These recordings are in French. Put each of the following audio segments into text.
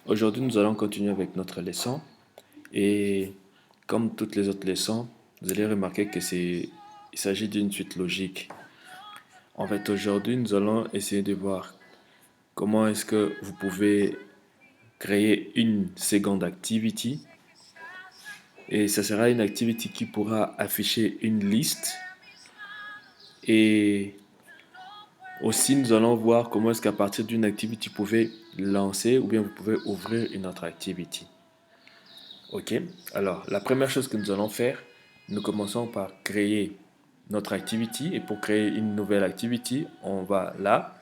Aujourd'hui, nous allons continuer avec notre leçon et comme toutes les autres leçons, vous allez remarquer il s'agit d'une suite logique. En fait, aujourd'hui, nous allons essayer de voir comment est-ce que vous pouvez créer une seconde activity et ça sera une activity qui pourra afficher une liste et aussi nous allons voir comment est-ce qu'à partir d'une activity vous pouvez lancer ou bien vous pouvez ouvrir une autre activity. Ok, alors la première chose que nous allons faire, nous commençons par créer notre activity et pour créer une nouvelle activity, on va là,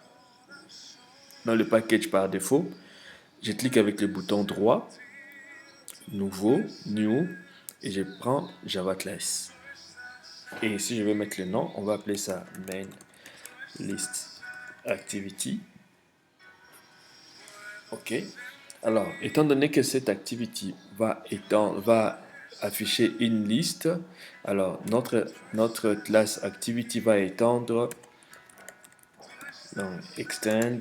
dans le package par défaut, je clique avec le bouton droit, nouveau, new, et je prends Java Class. Et ici je vais mettre le nom, on va appeler ça main list activity. Ok. Alors, étant donné que cette activity va afficher une liste, alors notre classe activity va étendre donc extend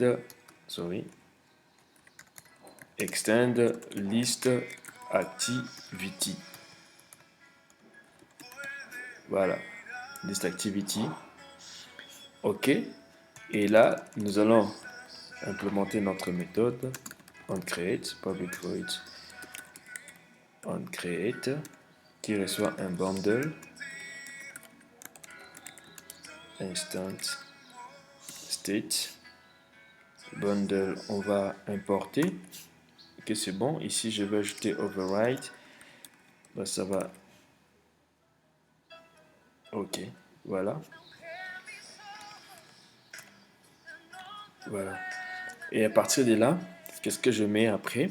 list activity. Voilà, list activity. Ok. Et là, nous allons implémenter notre méthode onCreate, public void onCreate, qui reçoit un bundle instant state bundle. On va importer. Ok, c'est bon. Ici, je vais ajouter override. Bah, ça va. Ok, voilà. Voilà. Et à partir de là, qu'est-ce que je mets après?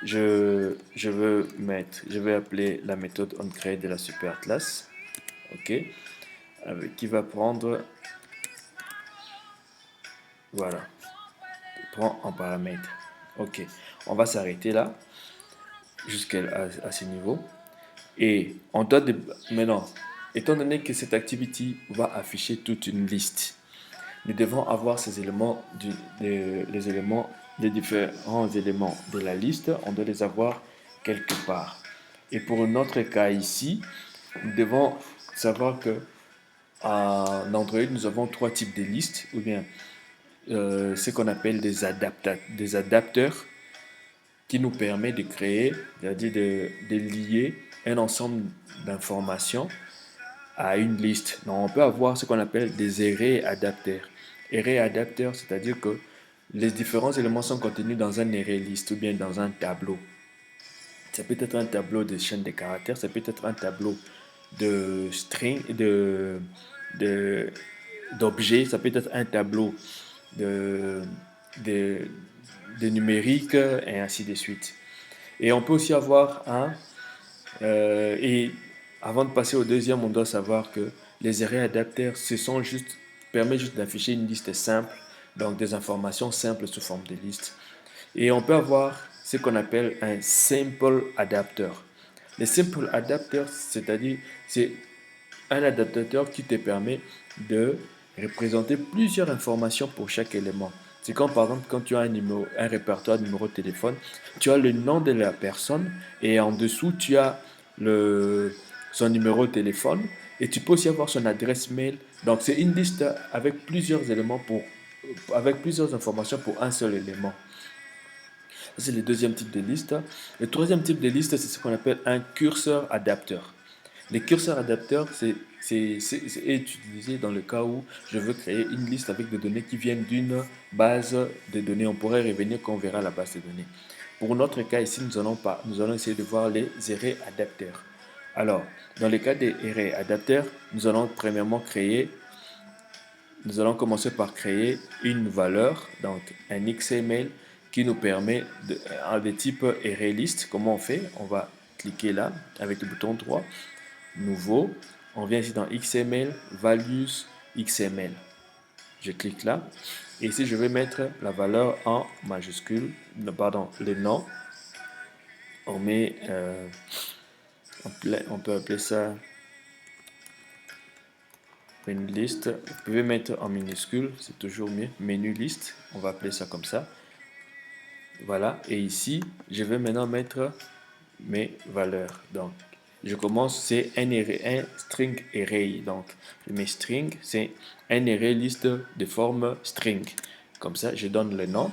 Je vais appeler la méthode onCreate de la super classe. Ok, qui va prendre, voilà, prend en paramètre. Ok, on va s'arrêter là jusqu'à ce niveau. Et on doit maintenant, étant donné que cette activity va afficher toute une liste, nous devons avoir ces éléments, les éléments, les différents éléments de la liste, on doit les avoir quelque part. Et pour notre cas ici, nous devons savoir que en Android, nous avons trois types de listes, ou bien ce qu'on appelle des adapteurs qui nous permet de créer, c'est-à-dire de lier un ensemble d'informations à une liste. Donc, on peut avoir ce qu'on appelle des arrays adapteurs. Array adapteurs, c'est-à-dire que les différents éléments sont contenus dans un array list ou bien dans un tableau. Ça peut être un tableau de chaîne de caractères, ça peut être un tableau de string, de, d'objets, ça peut être un tableau de, de, de numérique et ainsi de suite. Et on peut aussi avoir et avant de passer au deuxième, on doit savoir que les arrays adapteurs, permet juste d'afficher une liste simple, donc des informations simples sous forme de liste. Et on peut avoir ce qu'on appelle un simple adapter. Le simple adapter, c'est-à-dire, c'est un adaptateur qui te permet de représenter plusieurs informations pour chaque élément. C'est comme par exemple quand tu as un répertoire de numéro de téléphone, tu as le nom de la personne et en dessous tu as son numéro de téléphone et tu peux aussi avoir son adresse mail. Donc c'est une liste avec plusieurs éléments avec plusieurs informations pour un seul élément. C'est le deuxième type de liste. Le troisième type de liste, c'est ce qu'on appelle un curseur adapteur. Les curseurs adapteurs, c'est utilisé dans le cas où je veux créer une liste avec des données qui viennent d'une base de données. On pourrait revenir quand on verra la base de données. Pour notre cas ici, nous allons essayer de voir les arrays adapteurs. Alors, dans le cas des arrays adapteurs, nous allons commencer par créer une valeur, donc un XML qui nous permet de type array list. Comment on fait? On va cliquer là avec le bouton droit, nouveau. On vient ici dans XML, values XML. Je clique là. Et ici, je vais mettre la valeur en majuscule, pardon, le nom. On met, on peut appeler ça une liste. Vous pouvez mettre en minuscule, c'est toujours mieux. Menu liste, on va appeler ça comme ça. Voilà. Et ici, je vais maintenant mettre mes valeurs. Donc, je commence, c'est un string array. Donc, mes string, c'est un array liste de forme string. Comme ça, je donne le nom.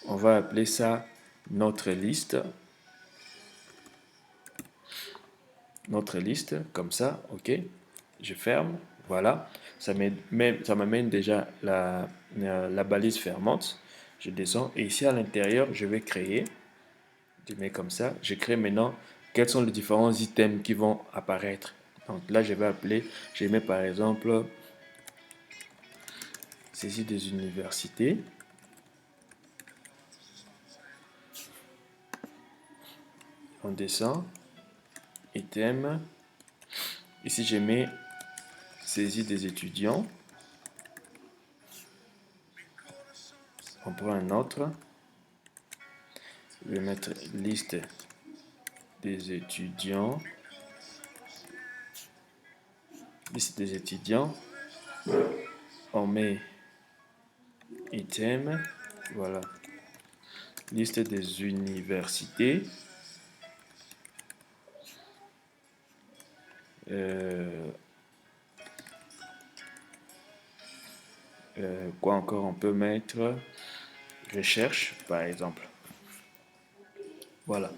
On va appeler ça notre liste. Notre liste, comme ça, ok. Je ferme, voilà. Ça m'amène déjà la balise fermante. Je descends et ici à l'intérieur, je vais créer. Je mets comme ça. Je crée maintenant quels sont les différents items qui vont apparaître. Donc là, je vais appeler, je mets par exemple saisie des universités. On descend, item. Ici, je mets saisie des étudiants. On prend un autre. Je vais mettre liste des étudiants. Liste des étudiants. On met item. Voilà. Liste des universités. Quoi encore on peut mettre? Recherche, par exemple. Voilà.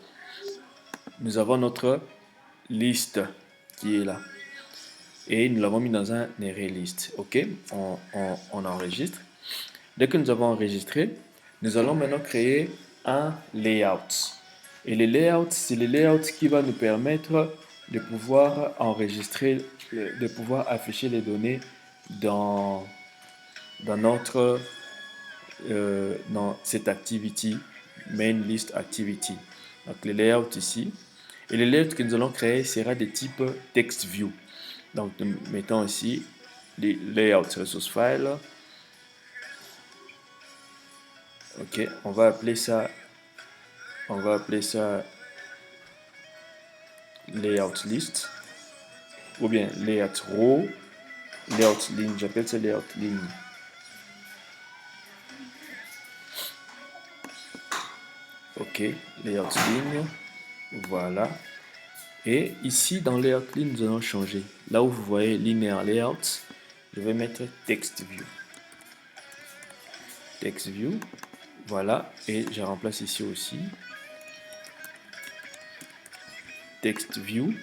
Nous avons notre liste qui est là. Et nous l'avons mis dans un array list. OK, on enregistre. Dès que nous avons enregistré, nous allons maintenant créer un layout. Et le layout, c'est le layout qui va nous permettre de pouvoir enregistrer, de pouvoir afficher les données dans, notre dans cette activity, main list activity. Donc le layout ici. Et le layout que nous allons créer sera de type text view. Donc nous mettons ici les layout resource file. Ok, on va appeler ça layout list ou bien layout row, layout ligne, j'appelle ça layout ligne. Ok, layout ligne, voilà. Et ici dans layout ligne, nous allons changer. Là où vous voyez linear layout, je vais mettre text view. Text view, voilà. Et je remplace ici aussi text view.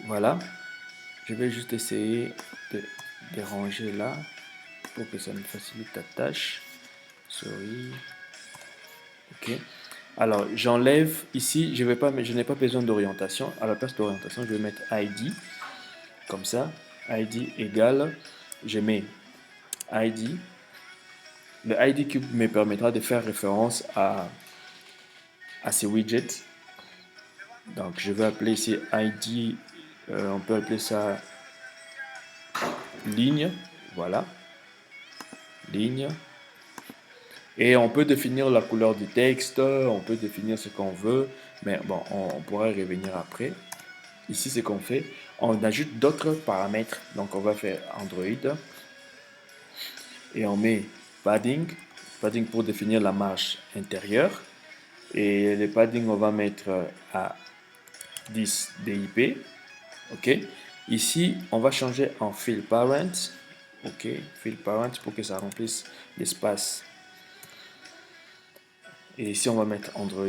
Voilà. Je vais juste essayer de ranger là pour que ça me facilite la tâche. Sorry. Ok. Alors, j'enlève ici, je n'ai pas besoin d'orientation. À la place d'orientation, je vais mettre ID. Comme ça. ID égale, je mets ID. Le ID qui me permettra de faire référence à ces widgets. Donc, je vais appeler ici ID. On peut appeler ça ligne. Voilà. Ligne. Et on peut définir la couleur du texte, on peut définir ce qu'on veut, mais bon, on pourra y revenir après. Ici, ce qu'on fait, on ajoute d'autres paramètres. Donc, on va faire Android et on met padding, padding pour définir la marge intérieure. Et le padding, on va mettre à 10 DIP. OK. Ici, on va changer en fill parent. OK, fill parent pour que ça remplisse l'espace. Et ici, on va mettre Android.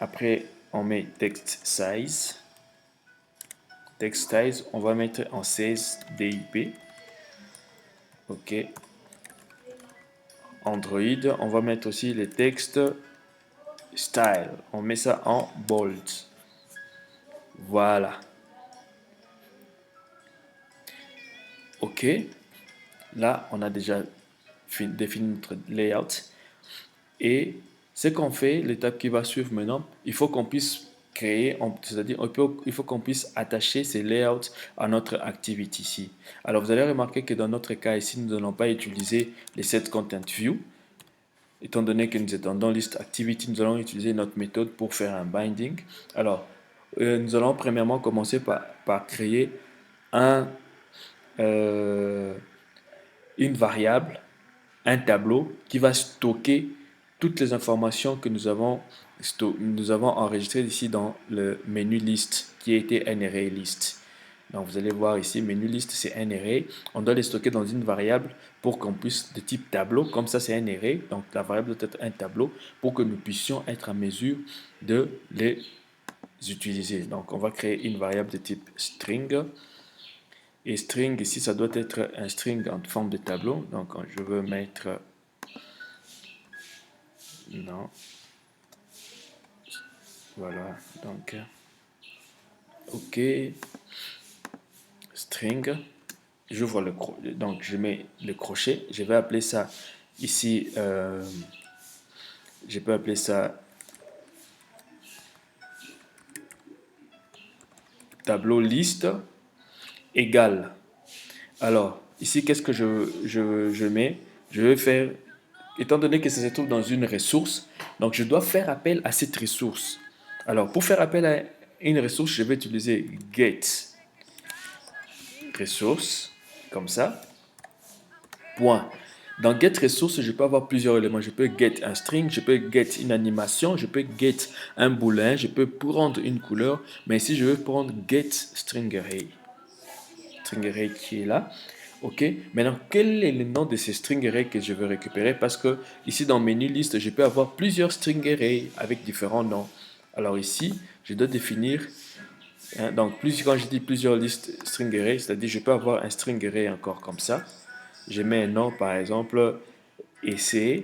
Après, on met text size. Text size, on va mettre en 16 DIP. OK. Android, on va mettre aussi le texte style. On met ça en bold. Voilà. OK. Là, on a déjà défini notre layout. Et ce qu'on fait, l'étape qui va suivre maintenant, il faut qu'on puisse créer, c'est-à-dire il faut qu'on puisse attacher ces layouts à notre activity ici. Alors vous allez remarquer que dans notre cas ici, nous n'allons pas utiliser les set content view. Étant donné que nous étions dans list activity, nous allons utiliser notre méthode pour faire un binding. Alors, nous allons premièrement commencer par créer un, une variable un tableau qui va stocker toutes les informations que nous avons enregistrées ici dans le menu list qui a été un array list. Donc vous allez voir ici, menu list c'est un array. On doit les stocker dans une variable pour qu'on puisse, de type tableau, comme ça c'est un array, donc la variable doit être un tableau pour que nous puissions être en mesure de les utiliser. Donc on va créer une variable de type string. Et string ici, ça doit être un string en forme de tableau. Donc je veux mettre... Non. Voilà. Donc, OK. String. J'ouvre le crochet. Donc je mets le crochet. Je vais appeler ça ici... je peux appeler ça tableau liste égale. Alors, ici, qu'est-ce que je mets? Je vais faire, étant donné que ça se trouve dans une ressource, donc je dois faire appel à cette ressource. Alors, pour faire appel à une ressource, je vais utiliser get ressource, comme ça, point. Dans get ressource, je peux avoir plusieurs éléments. Je peux get un string, je peux get une animation, je peux get un boolean, je peux prendre une couleur, mais ici, je vais prendre get string array. String array qui est là. OK. Maintenant, quel est le nom de ces string array que je veux récupérer? Parce que ici, dans menu liste, je peux avoir plusieurs string array avec différents noms. Alors ici, je dois définir, donc quand je dis plusieurs listes string array, c'est-à-dire je peux avoir un string array encore comme ça. Je mets un nom, par exemple, essai.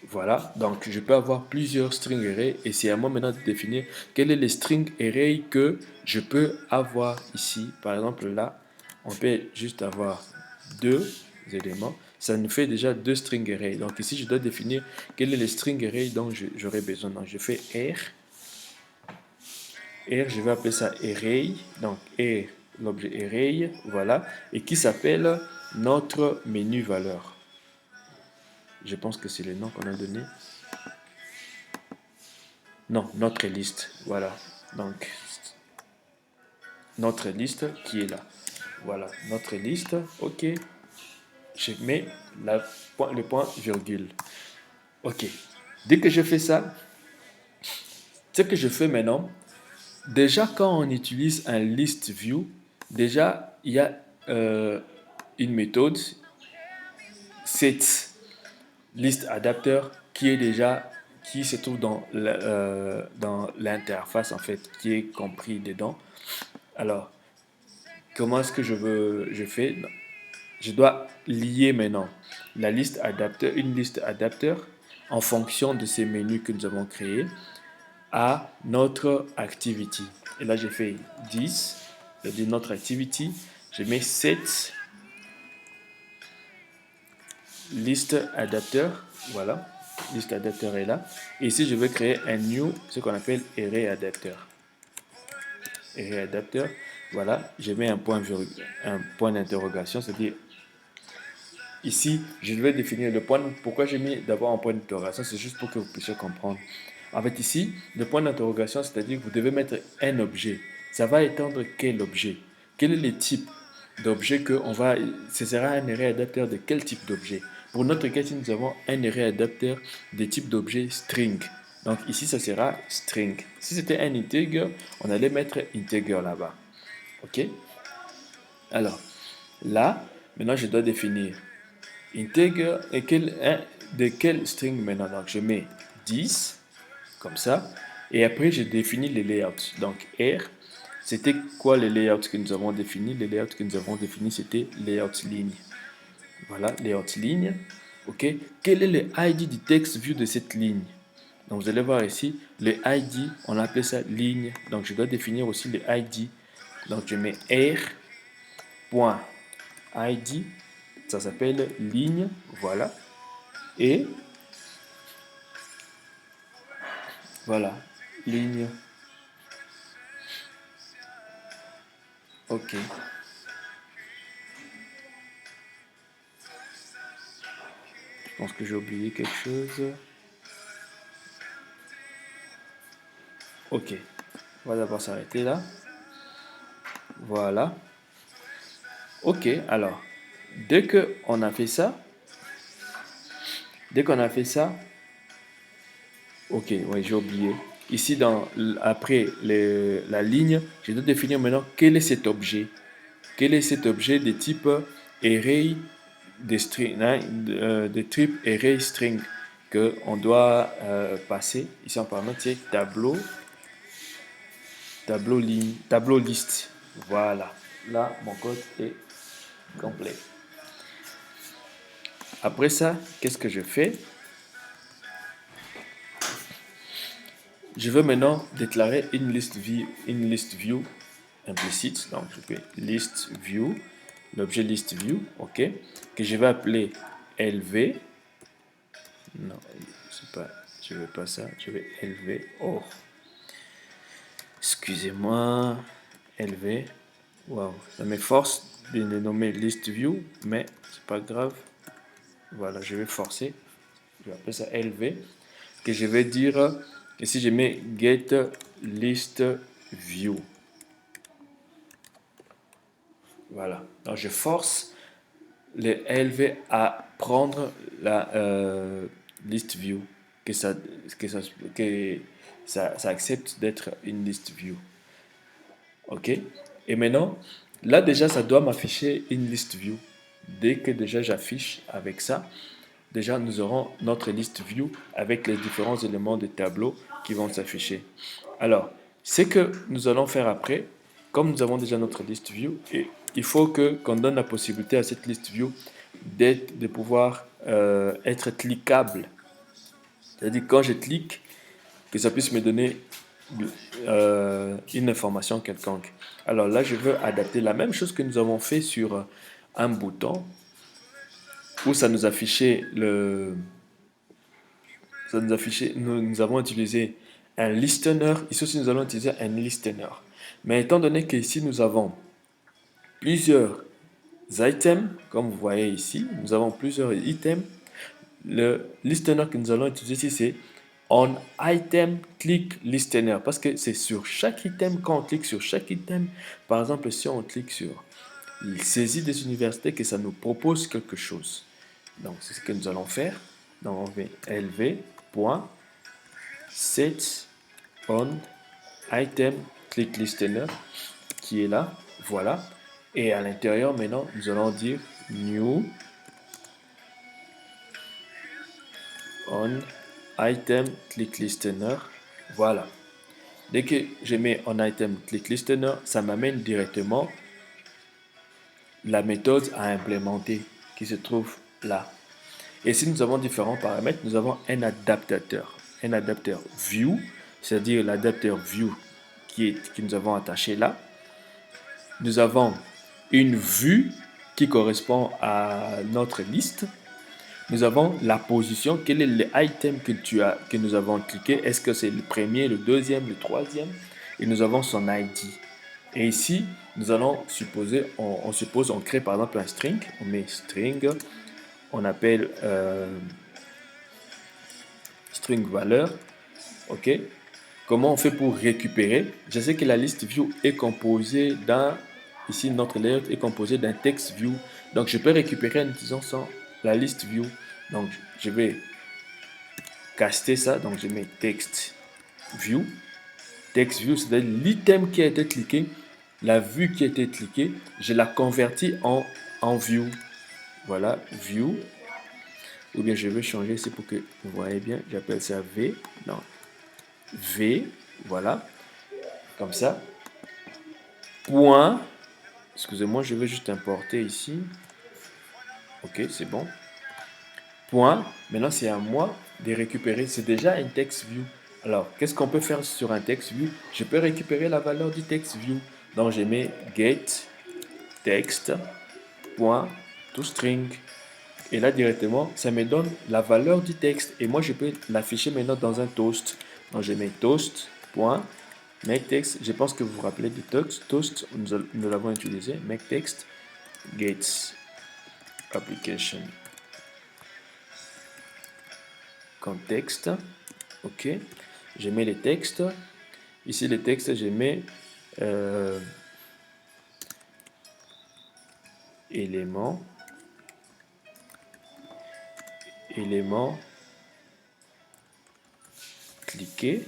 Voilà, donc je peux avoir plusieurs string array et c'est à moi maintenant de définir quel est le string array que je peux avoir ici. Par exemple, là, on peut juste avoir deux éléments. Ça nous fait déjà deux string array. Donc ici, je dois définir quel est le string array dont j'aurai besoin. Donc je fais R. R, je vais appeler ça array. Donc R, l'objet array, voilà. Et qui s'appelle notre menu valeur. Je pense que c'est le nom qu'on a donné. Non, notre liste. Voilà. Donc, notre liste qui est là. Voilà, notre liste. OK. Je mets le point virgule. OK. Dès que je fais ça, ce que je fais maintenant, déjà quand on utilise un list view, déjà il y a une méthode, set list adapter qui se trouve dans l'interface en fait, qui est compris dedans. Alors, comment est-ce que je fais? Je dois lier maintenant la liste adapteur, une liste adapteur en fonction de ces menus que nous avons créés à notre activity. Et là, j'ai fait 10, de notre activity. Je mets 7 liste adapteur. Voilà, liste adapteur est là. Et ici, je vais créer un new, ce qu'on appelle array adapteur. Array adapteur. Voilà, je mets un point d'interrogation, c'est-à-dire ici, je vais définir le point. Pourquoi j'ai mis d'abord un point d'interrogation? C'est juste pour que vous puissiez comprendre. En fait, ici, le point d'interrogation, c'est-à-dire que vous devez mettre un objet. Ça va étendre quel objet? Quel est le type d'objet que on va... Ce sera un array adapteur de quel type d'objet? Pour notre cas, nous avons un array adapteur de type d'objet string. Donc ici, ça sera string. Si c'était un integer, on allait mettre integer là-bas. OK? Alors, là, maintenant, je dois définir integer et de quel string maintenant. Donc, je mets 10, comme ça. Et après, je définis les layouts. Donc, R, c'était quoi les layouts que nous avons définis? Les layouts que nous avons définis, c'était layout ligne. Voilà, layout ligne. OK. Quel est le ID du texte vu de cette ligne? Donc, vous allez voir ici, le ID, on appelle ça ligne. Donc, je dois définir aussi le ID. Donc, je mets R.ID. Ça s'appelle ligne. Voilà. Et voilà, ligne. OK. Je pense que j'ai oublié quelque chose. OK. On va d'abord s'arrêter là. Voilà. OK, alors, dès qu'on a fait ça, ok, ouais, j'ai oublié. Ici, après la ligne, je dois définir maintenant quel est cet objet. Quel est cet objet de type array de string, hein, de type array string que on doit passer. Ici, on peut mettre tableau liste. Voilà. Là, mon code est complet. Après ça, qu'est-ce que je fais? Je veux maintenant déclarer une liste view implicite. Donc, je fais list view, l'objet list view, ok, que je vais appeler lv. Non, c'est pas, je veux pas ça. Je vais lv. Oh, excusez-moi, lv. Wow, ça m'efforce de le nommer list view, mais c'est pas grave. Voilà, je vais forcer. Je vais appeler ça lv, que je vais dire. Et si je mets get list view, voilà. Donc je force le lv à prendre la list view, que ça, que ça, que ça accepte d'être une list view. Ok. Et maintenant, là déjà, ça doit m'afficher une list view. Dès que déjà j'affiche avec ça, déjà nous aurons notre list view avec les différents éléments de tableau qui vont s'afficher. Alors, ce que nous allons faire après, comme nous avons déjà notre list view, et il faut qu'on donne la possibilité à cette list view de pouvoir être cliquable. C'est-à-dire quand je clique, que ça puisse me donner une information quelconque. Alors là, je veux adapter la même chose que nous avons fait sur un bouton où ça nous affichait nous avons utilisé un listener. Ici aussi, nous allons utiliser un listener. Mais étant donné qu'ici, nous avons plusieurs items, comme vous voyez ici, nous avons plusieurs items. Le listener que nous allons utiliser ici, c'est on item click listener, parce que c'est sur chaque item, quand on clique sur chaque item, par exemple, si on clique sur saisie des universités, que ça nous propose quelque chose. Donc, c'est ce que nous allons faire. Donc, on fait lv.set on item click listener qui est là. Voilà. Et à l'intérieur, maintenant, nous allons dire new on item click listener. Voilà. Dès que je mets on item click listener, ça m'amène directement la méthode à implémenter qui se trouve là. Et si nous avons différents paramètres, nous avons un adaptateur view, c'est-à-dire l'adaptateur view que nous avons attaché là. Nous avons une vue qui correspond à notre liste. Nous avons la position, quel est l'item que nous avons cliqué, est-ce que c'est le premier, le deuxième, le troisième, et nous avons son ID. Et ici, nous allons supposer, on crée par exemple un string, on met string, on appelle string valeur, ok. Comment on fait pour récupérer? Je sais que la liste view est composée ici notre layout est composé d'un text view, donc je peux récupérer en utilisant la liste view. Donc je vais caster ça, donc je mets text view, c'est-à-dire l'item qui a été cliqué, la vue qui a été cliquée, je la convertis en view. Voilà, view. Ou bien je vais changer ici pour que vous voyez bien, j'appelle ça V. Non, V, voilà, comme ça. Point, excusez-moi, je vais juste importer ici. Ok, c'est bon. Point, maintenant c'est à moi de récupérer, c'est déjà un text view. Alors, qu'est-ce qu'on peut faire sur un text view? Je peux récupérer la valeur du text view. Donc, je mets get text point toString. Et là, directement, ça me donne la valeur du texte. Et moi, je peux l'afficher maintenant dans un toast. Donc, je mets toast.makeText. Je pense que vous vous rappelez du toast. Nous l'avons utilisé. MakeText gets application context. OK. Je mets les textes. Ici, les textes, je mets éléments. élément, cliquer,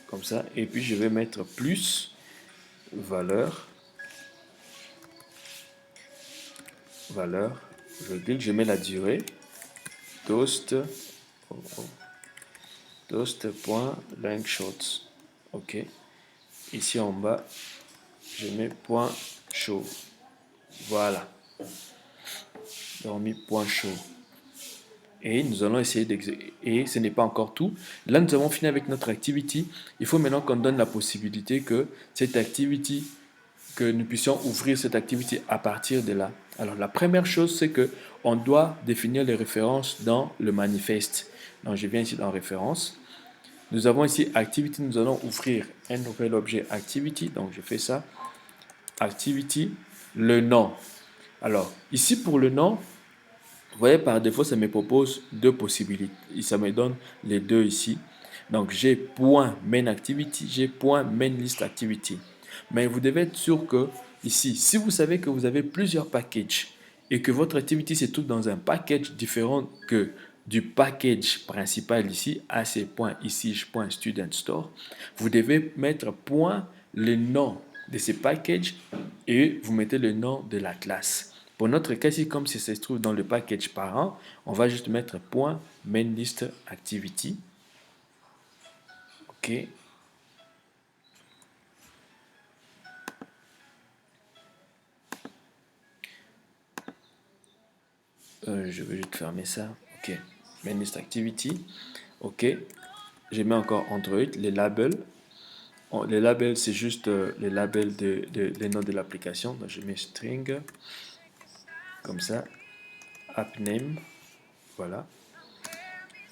comme ça, et puis je vais mettre plus, valeur, valeur, virgule, je mets la durée, toast, toast.lengthShots. OK. Ici en bas, je mets point chaud. Voilà. Donc, mis point chaud. Et nous allons essayer d'exécuter. Et ce n'est pas encore tout. Là, nous avons fini avec notre activity. Il faut maintenant qu'on donne la possibilité que cette activity, que nous puissions ouvrir cette activité à partir de là. Alors, la première chose, c'est que on doit définir les références dans le manifeste. Donc, je viens ici dans référence. Nous avons ici activity. Nous allons ouvrir un nouvel objet activity. Donc, je fais ça. Activity, le nom. Alors, ici pour le nom, vous voyez, par défaut, ça me propose deux possibilités. Ça me donne les deux ici. Donc, j'ai point main activity, j'ai point main list activity. Mais vous devez être sûr que ici, si vous savez que vous avez plusieurs packages et que votre activity se trouve dans un package différent que du package principal ici, à ces points ici, point student store, vous devez mettre point le nom de ces packages et vous mettez le nom de la classe. Pour notre cas ici, comme ça se trouve dans le package parent, on va juste mettre point main list activity. OK. Je vais juste fermer ça. OK. Main list activity. OK. Je mets encore Android, les labels. Les labels, c'est juste les labels des noms de l'application. Donc, je mets string. Comme ça. App name. Voilà.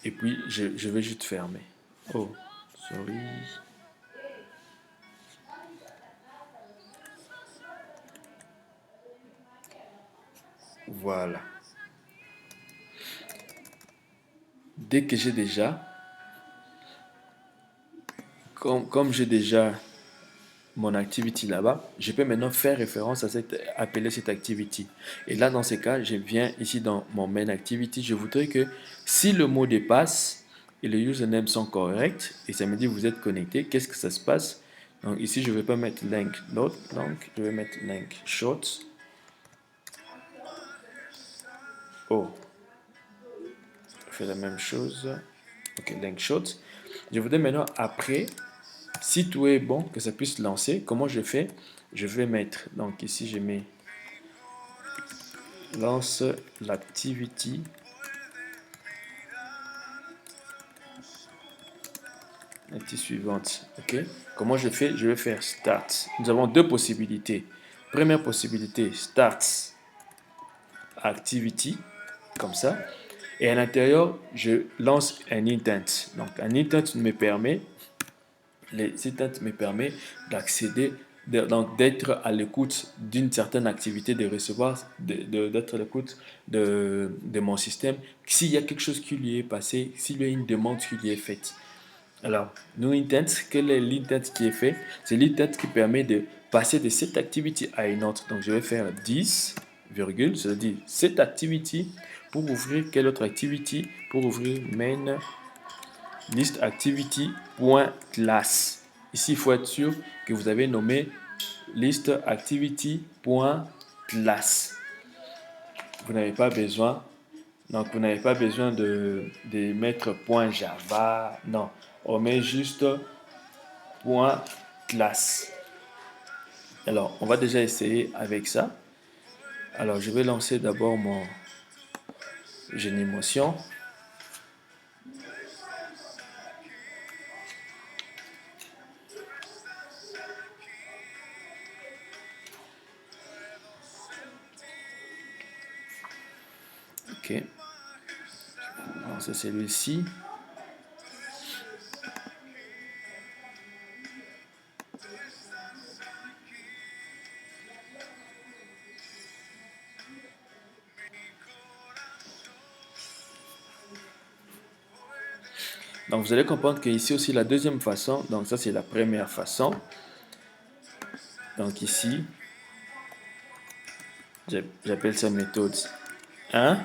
Et puis, je vais juste fermer. Oh, sorry. Voilà. Dès que j'ai déjà, comme j'ai déjà mon activity là-bas, je peux maintenant faire référence à appeler cette activity. Et là, dans ces cas, je viens ici dans mon main activity. Je voudrais que si le mot de passe et le username sont corrects, et ça me dit vous êtes connecté, qu'est-ce que ça se passe? Donc ici, je ne vais pas mettre link note, donc je vais mettre link short. Oh, je fais la même chose. Ok, link short. Je voudrais maintenant après, si tout est bon, que ça puisse lancer, comment je fais? Je vais mettre, donc ici je mets lance l'activity. L'activité suivante. OK? Comment je fais? Je vais faire start. Nous avons deux possibilités. Première possibilité, start activity, comme ça. Et à l'intérieur, je lance un intent. Donc, un intent me permet, d'accéder, donc d'être à l'écoute d'une certaine activité, de recevoir, d'être à l'écoute de mon système. S'il y a quelque chose qui lui est passé, s'il y a une demande qui lui est faite. Alors, nous intent, quel est l'intent qui est fait? C'est l'intent qui permet de passer de cette activité à une autre. Donc, je vais faire 10, virgule, c'est-à-dire cette activité pour ouvrir quelle autre activité? Pour ouvrir main list activity point class. Ici, il faut être sûr que vous avez nommé list activity point class. Vous n'avez pas besoin, donc vous n'avez pas besoin de mettre point Java. Non, on met juste point classe. Alors, on va déjà essayer avec ça. Alors, je vais lancer d'abord mon génie motion. OK. Je vais lancer celui-ci. Donc, vous allez comprendre que ici aussi la deuxième façon. Donc, ça, c'est la première façon. Donc, ici, j'appelle ça méthode 1.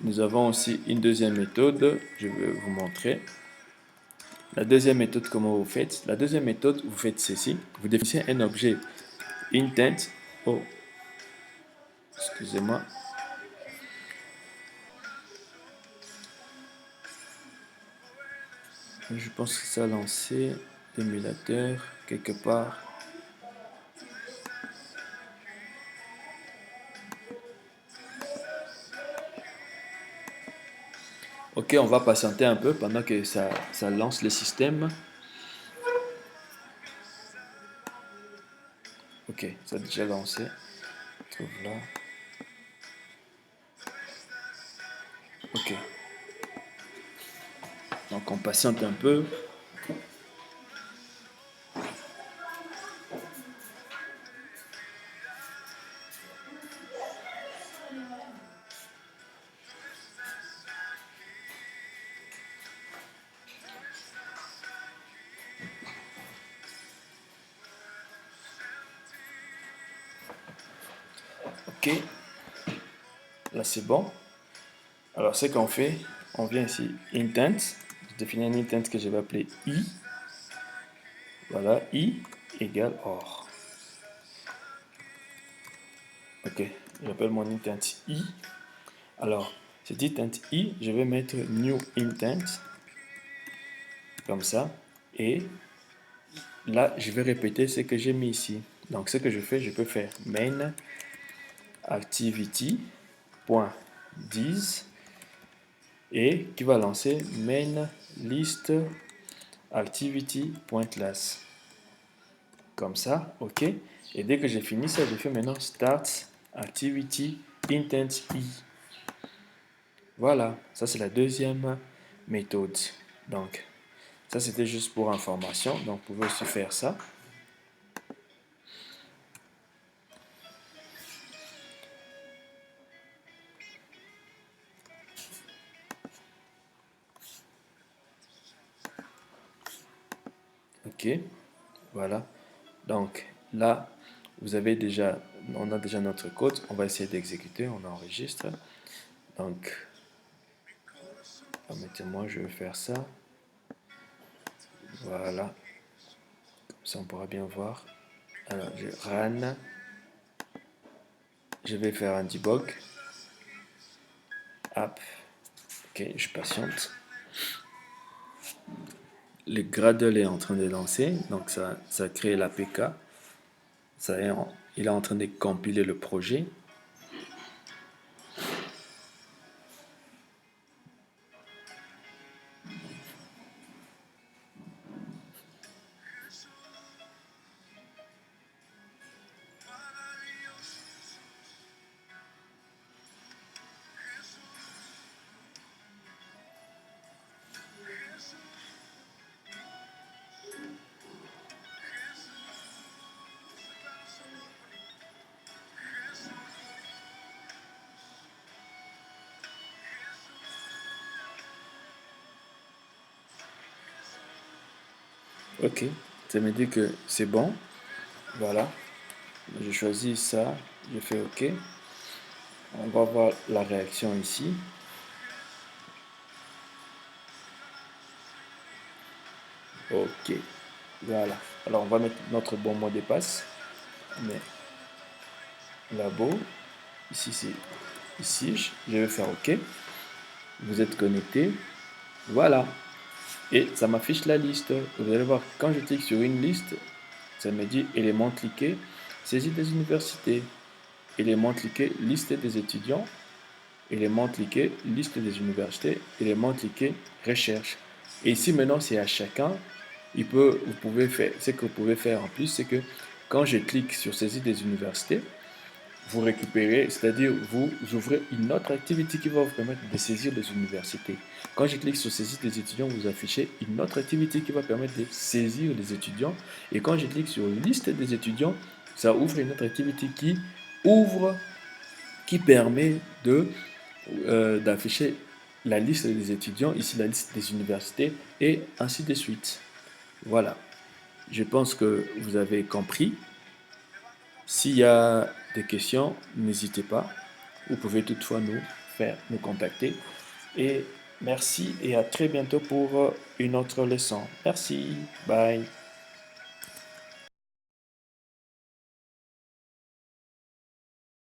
nous avons aussi une deuxième méthode. Je vais vous montrer. La deuxième méthode, comment vous faites? La deuxième méthode, vous faites ceci. Vous définissez un objet intent. Oh, excusez-moi. Je pense que ça a lancé l'émulateur quelque part. Ok, on va patienter un peu pendant que ça lance le système. Ok, ça a déjà lancé. Trouve là. Ok. Donc on patiente un peu. Ok. Là c'est bon. Alors ce qu'on fait, on vient ici intent. Je définis un intent que je vais appeler i. Voilà, i égale or. Ok, j'appelle mon intent i. Alors, cet intent i, je vais mettre new intent, comme ça, et là, je vais répéter ce que j'ai mis ici. Donc, ce que je fais, je peux faire main activity.dis et qui va lancer main list activity.class. Comme ça, ok. Et dès que j'ai fini ça, je fais maintenant start activity intent i. Voilà, ça c'est la deuxième méthode. Donc, ça c'était juste pour information. Donc, vous pouvez aussi faire ça. Ok, voilà. Donc, là, vous avez déjà, on a déjà notre code. On va essayer d'exécuter, on enregistre. Donc, permettez-moi, je vais faire ça. Voilà. Comme ça, on pourra bien voir. Alors, je run. Je vais faire un debug. App. Ok, je patiente. Le Gradle est en train de lancer, donc ça crée l'APK. Il est en train de compiler le projet. Ok, ça me dit que c'est bon. Voilà, je choisis ça, je fais OK. On va voir la réaction ici. OK, voilà. Alors on va mettre notre bon mot de passe. Mais labo, ici c'est ici, je vais faire OK. Vous êtes connecté. Voilà. Et ça m'affiche la liste. Vous allez voir, quand je clique sur une liste, ça me dit éléments cliqués, saisie des universités. Éléments cliqués, liste des étudiants. Éléments cliqués, liste des universités. Éléments cliqués, recherche. Et ici maintenant, c'est à chacun. Vous pouvez faire, ce que vous pouvez faire en plus, c'est que quand je clique sur saisie des universités, vous récupérez, c'est-à-dire vous ouvrez une autre activité qui va vous permettre de saisir des universités. Quand je clique sur saisie des étudiants, vous affichez une autre activité qui va permettre de saisir les étudiants. Et quand je clique sur liste des étudiants, ça ouvre une autre activité qui permet d'afficher la liste des étudiants, ici la liste des universités, et ainsi de suite. Voilà. Je pense que vous avez compris. S'il y a des questions, n'hésitez pas. Vous pouvez toutefois nous faire nous contacter. Et merci et à très bientôt pour une autre leçon. Merci. Bye.